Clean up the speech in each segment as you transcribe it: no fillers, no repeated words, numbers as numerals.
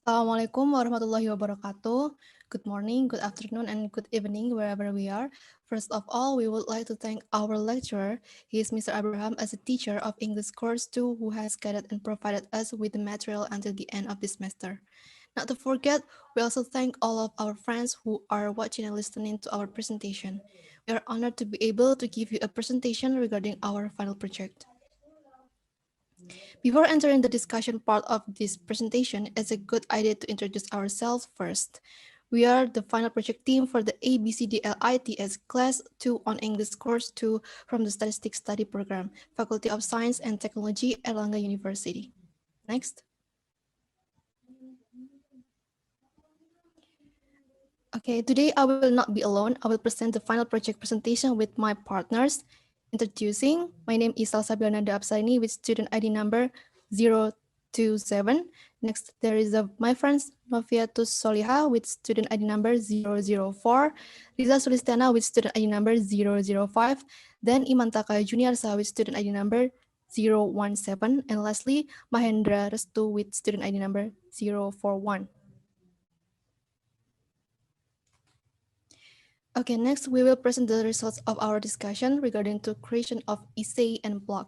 Assalamualaikum warahmatullahi wabarakatuh. Good morning, good afternoon, and good evening wherever we are. First of all, we would like to thank our lecturer. He is Mr. Abraham as a teacher of English course 2 who has guided and provided us with the material until the end of this semester. Not to forget, we also thank all of our friends who are watching and listening to our presentation. We are honored to be able to give you a presentation regarding our final project. Before entering the discussion part of this presentation, it's a good idea to introduce ourselves first. We are the final project team for the ABCDLITS Class 2 on English Course 2 from the Statistics Study Program, Faculty of Science and Technology, Erlangga University. Next. Okay, today I will not be alone. I will present the final project presentation with my partners. Introducing, my name is Salsa Biananda Absarini with student ID number 027. Next, there is my friends Noviatus Soliha with student ID number 004, Riza Sulistiana with student ID number 005, then Imantaka Juniorsa with student ID number 017, and lastly, Mahendra Restu with student ID number 041. Okay, next we will present the results of our discussion regarding the creation of essay and blog.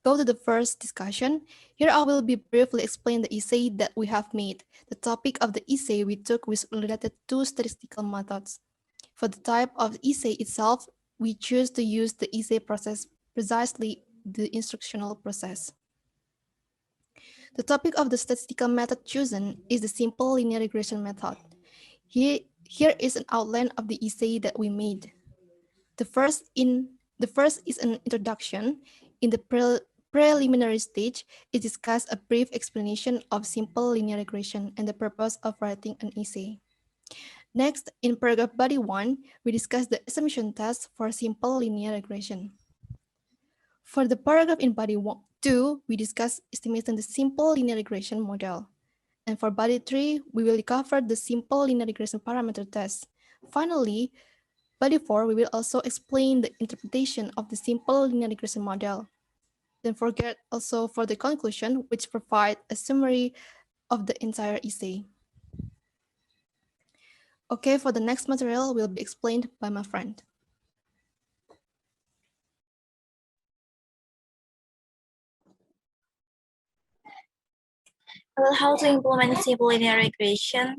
Go to the first discussion. Here I will be briefly explain the essay that we have made. The topic of the essay we took was related to statistical methods. For the type of essay itself, we choose to use the essay process, precisely the instructional process. The topic of the statistical method chosen is the simple linear regression method. Here is an outline of the essay that we made. The first is an introduction. In the preliminary stage, it discusses a brief explanation of simple linear regression and the purpose of writing an essay. Next, in paragraph body 1, we discuss the assumption test for simple linear regression. For the paragraph in body 2, we discuss estimating the simple linear regression model. And for body 3, we will cover the simple linear regression parameter test. Finally, body 4, we will also explain the interpretation of the simple linear regression model. Don't forget also for the conclusion, which provide a summary of the entire essay. Okay, for the next material will be explained by my friend. Well, how to implement simple linear regression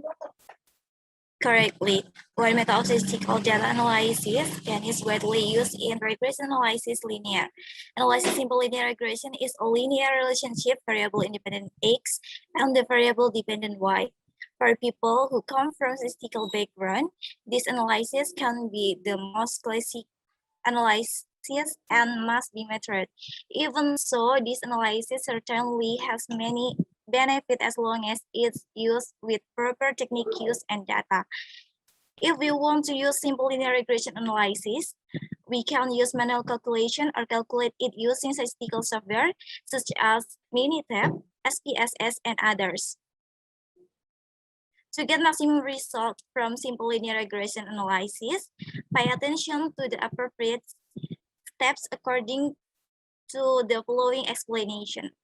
correctly. One method of statistical data analysis and is widely used in regression analysis linear. Analyzing simple linear regression is a linear relationship variable independent X and the variable dependent Y. For people who come from statistical background, this analysis can be the most classic analysis and must be measured. Even so, this analysis certainly has many benefits as long as it's used with proper technique use and data. If we want to use simple linear regression analysis, we can use manual calculation or calculate it using statistical software such as Minitab, SPSS, and others. To get maximum result from simple linear regression analysis, pay attention to the appropriate steps according to the following explanation.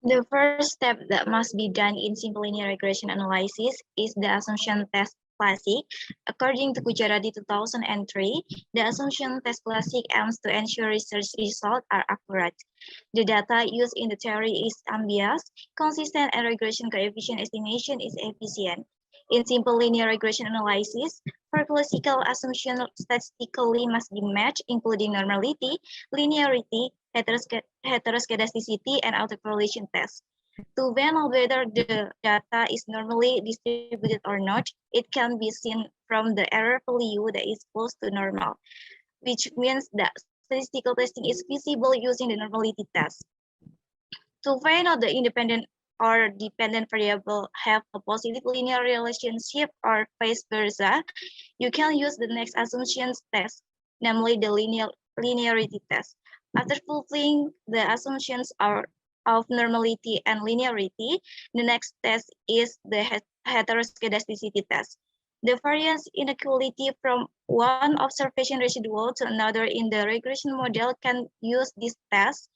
The first step that must be done in simple linear regression analysis is the assumption test classic. According to Gujarati 2003, the assumption test classic aims to ensure research results are accurate. The data used in the theory is unbiased, consistent, and regression coefficient estimation is efficient. In simple linear regression analysis, for classical assumptions statistically must be matched, including normality, linearity, heteroscedasticity, and autocorrelation tests. To know whether the data is normally distributed or not, it can be seen from the error value that is close to normal, which means that statistical testing is feasible using the normality test. To find out the independent or dependent variable have a positive linear relationship or vice versa, you can use the next assumptions test, namely the linearity test. After fulfilling the assumptions of normality and linearity, the next test is the heteroscedasticity test. The variance inequality from one observation residual to another in the regression model can use this test.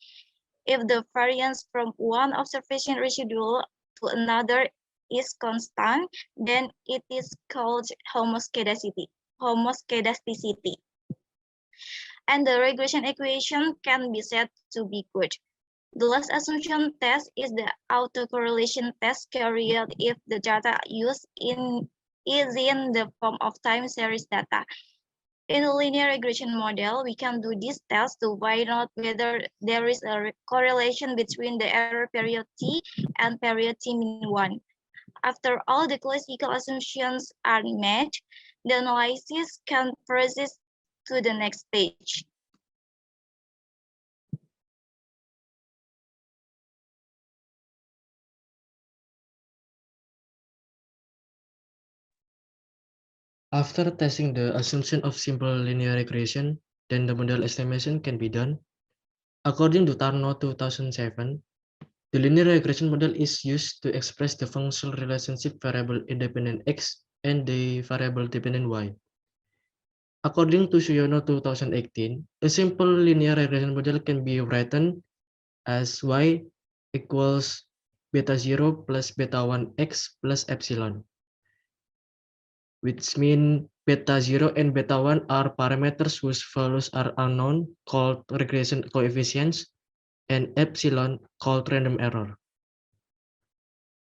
If the variance from one observation residual to another is constant, then it is called homoscedasticity. And the regression equation can be said to be good. The last assumption test is the autocorrelation test carried if the data used is in the form of time series data. In a linear regression model, we can do this test to find out whether there is a correlation between the error period t and period t min 1. After all the classical assumptions are met, the analysis can proceed to the next stage. After testing the assumption of simple linear regression, then the model estimation can be done. According to Tarnow 2007, the linear regression model is used to express the functional relationship variable independent x and the variable dependent y. According to Suyono 2018, a simple linear regression model can be written as y equals beta 0 plus beta 1 x plus epsilon, which mean beta 0 and beta 1 are parameters whose values are unknown, called regression coefficients, and epsilon, called random error.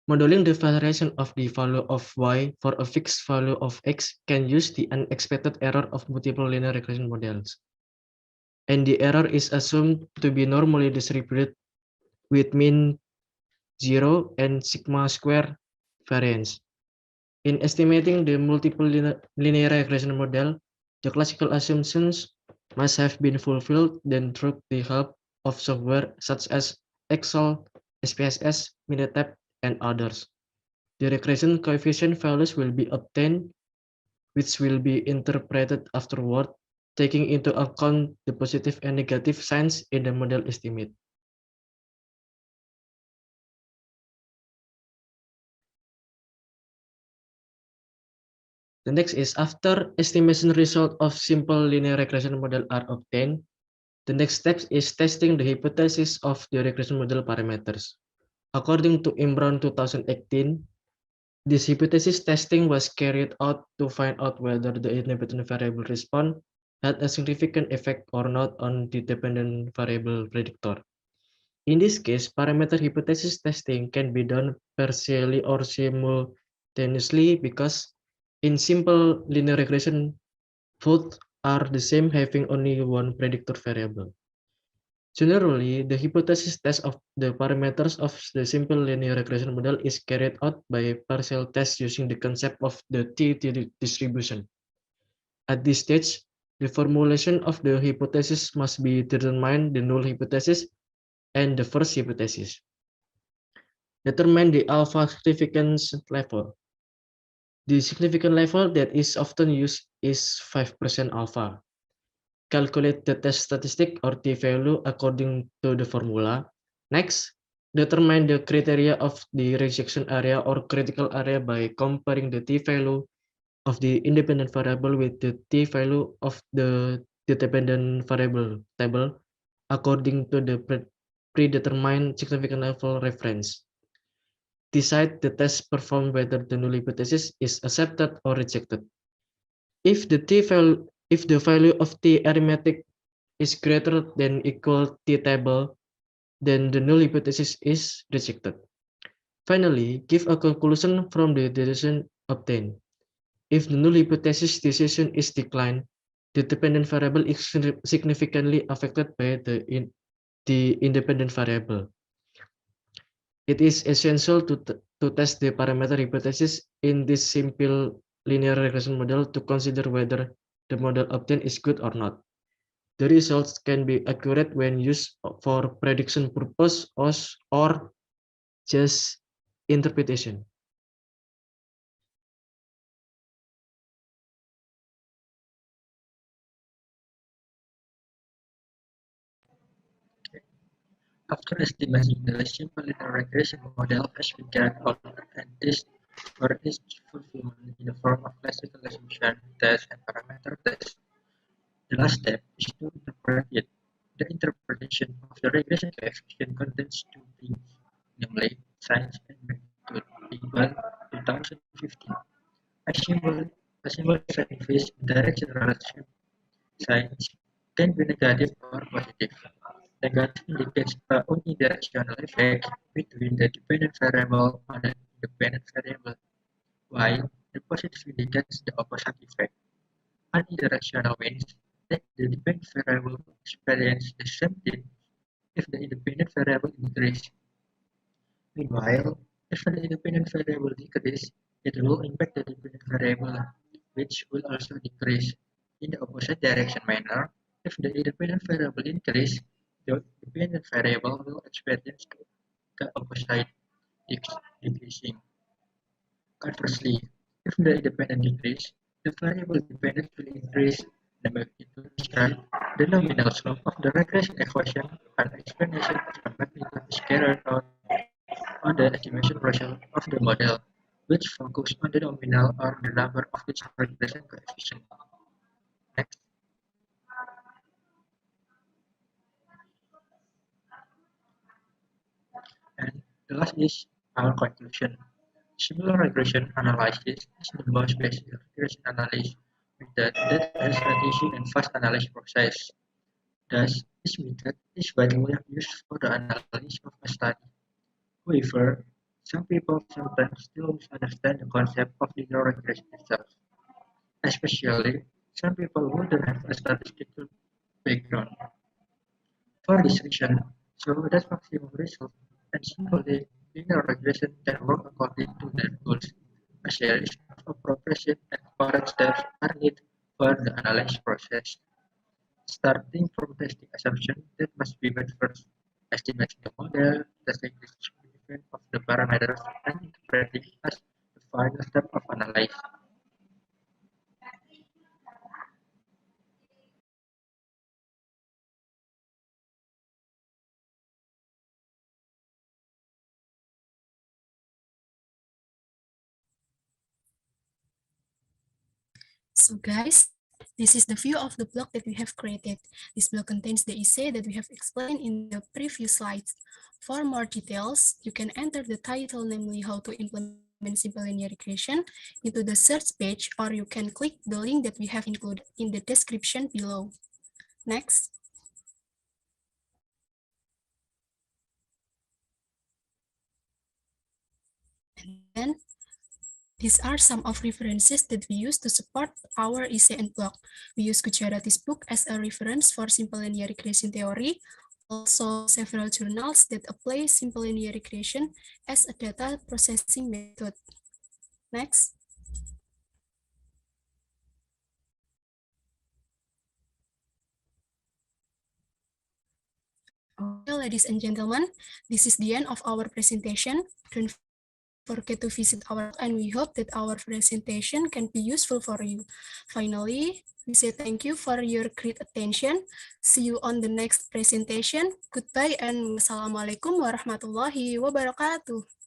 Modeling the variation of the value of y for a fixed value of x can use the unexpected error of multiple linear regression models. And the error is assumed to be normally distributed with mean 0 and sigma square variance. In estimating the multiple linear regression model, the classical assumptions must have been fulfilled then through the help of software such as Excel, SPSS, Minitab, and others. The regression coefficient values will be obtained, which will be interpreted afterward, taking into account the positive and negative signs in the model estimate. The next is after estimation result of simple linear regression model are obtained, the next step is testing the hypothesis of the regression model parameters. According to Imran 2018, this hypothesis testing was carried out to find out whether the independent variable response had a significant effect or not on the dependent variable predictor. In this case, parameter hypothesis testing can be done partially or simultaneously because in simple linear regression, both are the same having only one predictor variable. Generally, the hypothesis test of the parameters of the simple linear regression model is carried out by partial tests using the concept of the T distribution. At this stage, the formulation of the hypothesis must be determined the null hypothesis and the first hypothesis. Determine the alpha significance level. The significant level that is often used is 5% alpha. Calculate the test statistic or t-value according to the formula. Next, determine the criteria of the rejection area or critical area by comparing the t-value of the independent variable with the t-value of the dependent variable table according to the predetermined significant level reference. Decide the test performed whether the null hypothesis is accepted or rejected. If the value of t arithmetic is greater than equal t table, then the null hypothesis is rejected. Finally, give a conclusion from the decision obtained. If the null hypothesis decision is declined, the dependent variable is significantly affected by the independent variable. It is essential to test the parameter hypothesis in this simple linear regression model to consider whether the model obtained is good or not. The results can be accurate when used for prediction purpose or just interpretation. After estimating the simple linear regression model as we carried out and test or its fulfillment in the form of classical assumption test and parameter test. The last step is to interpret it. The interpretation of the regression coefficient contains two things, namely signs and magnitude, equal 2015. A symbol signifies direction relationship. Signs can be negative or positive. Negative indicates a unidirectional effect between the dependent variable and the independent variable, while the positive indicates the opposite effect. Unidirectional means that the dependent variable experiences the same thing if the independent variable increases. Meanwhile, if the independent variable decreases, it will impact the dependent variable, which will also decrease. In the opposite direction manner, if the independent variable increases, the dependent variable will experience the opposite decreasing. Conversely, if the independent decreases, the variable dependence will increase. The magnitude describe the nominal slope of the regression equation and explanation of the magnitude is carried out on the estimation result of the model, which focus on the nominal or the number of its regression coefficient. Next, and the last is our conclusion. Similar regression analysis is the most basic regression analysis method that has an easy and fast analysis process. Thus, this method is widely used for the analysis of a study. However, some people sometimes still misunderstand the concept of linear regression itself, especially some people who don't have a statistical background. For this reason, so that maximum result and simply linear regression can work according to their goals. A series of appropriate and correct steps are needed for the analysis process, starting from testing assumption that must be made first, estimating the model, testing the significance of the parameters, and interpreting as the final step of analysis. So guys, this is the view of the block that we have created. This block contains the essay that we have explained in the previous slides. For more details, you can enter the title, namely how to implement simple linear regression, into the search page, or you can click the link that we have included in the description below. Next. And then these are some of references that we use to support our essay and blog. We use Gujarati's book as a reference for simple linear regression theory, also several journals that apply simple linear regression as a data processing method. Next. Okay, ladies and gentlemen, this is the end of our presentation. Don't forget to visit our blog, and we hope that our presentation can be useful for you. Finally, we say thank you for your great attention. See you on the next presentation. Goodbye and wassalamualaikum warahmatullahi wabarakatuh.